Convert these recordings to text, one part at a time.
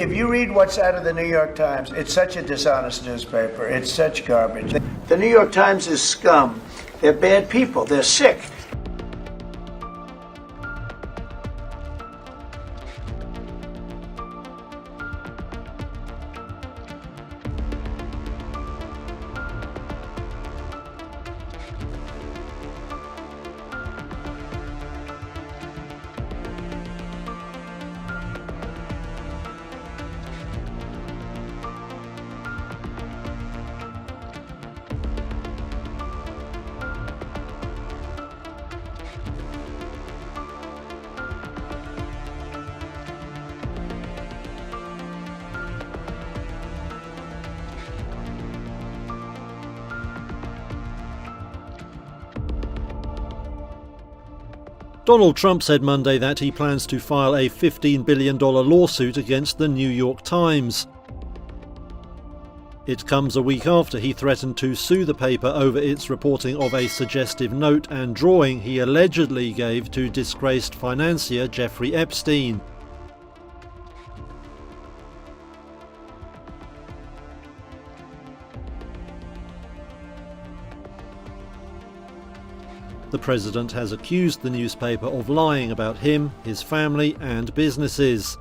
If you read what's out of the New York Times, it's such a dishonest newspaper. It's such garbage. The New York Times is scum. They're bad people. They're sick. Donald Trump said Monday that he plans to file a $15 billion lawsuit against the New York Times. It comes a week after he threatened to sue the paper over its reporting of a suggestive note and drawing he allegedly gave to disgraced financier Jeffrey Epstein. The president has accused the newspaper of lying about him, his family, and businesses.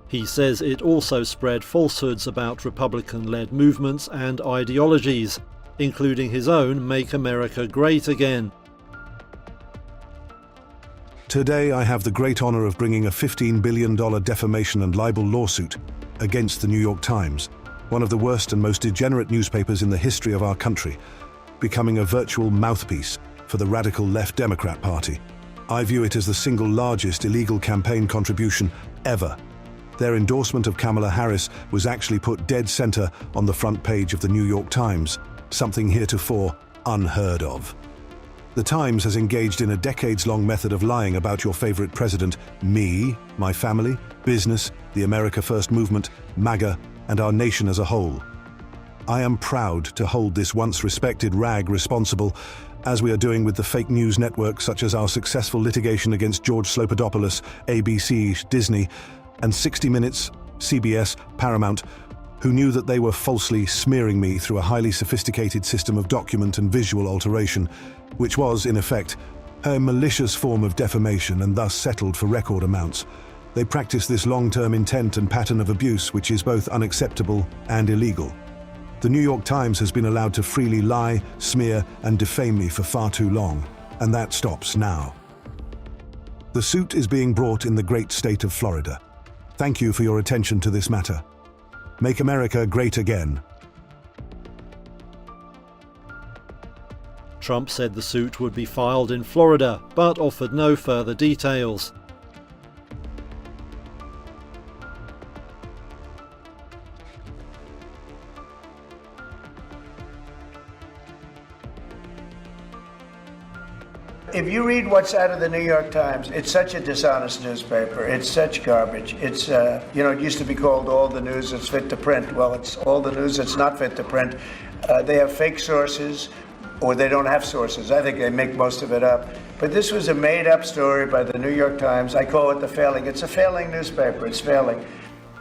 He says it also spread falsehoods about Republican-led movements and ideologies, including his own Make America Great Again. Today I have the great honor of bringing a $15 billion defamation and libel lawsuit against the New York Times, one of the worst and most degenerate newspapers in the history of our country, becoming a virtual mouthpiece for the radical left Democrat Party. I view it as the single largest illegal campaign contribution ever. Their endorsement of Kamala Harris was actually put dead center on the front page of the New York Times, something heretofore unheard of. The Times has engaged in a decades-long method of lying about your favorite president, me, my family, business, the America First movement, MAGA, and our nation as a whole. I am proud to hold this once respected rag responsible, as we are doing with the fake news networks such as our successful litigation against George Slopodopoulos, ABC, Disney, and 60 Minutes, CBS, Paramount, who knew that they were falsely smearing me through a highly sophisticated system of document and visual alteration, which was, in effect, a malicious form of defamation and thus settled for record amounts. They practice this long-term intent and pattern of abuse which is both unacceptable and illegal. The New York Times has been allowed to freely lie, smear, and defame me for far too long, and that stops now. The suit is being brought in the great state of Florida. Thank you for your attention to this matter. Make America great again. Trump said the suit would be filed in Florida, but offered no further details. If you read what's out of the New York Times, it's such a dishonest newspaper. It's such garbage. It's, it used to be called all the news that's fit to print. Well, it's all the news that's not fit to print. They have fake sources, or they don't have sources. I think they make most of it up. But this was a made-up story by the New York Times. I call it the failing. It's a failing newspaper. It's failing.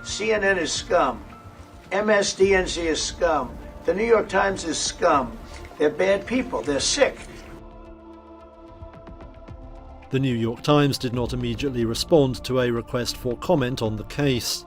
CNN is scum. MSDNC is scum. The New York Times is scum. They're bad people. They're sick. The New York Times did not immediately respond to a request for comment on the case.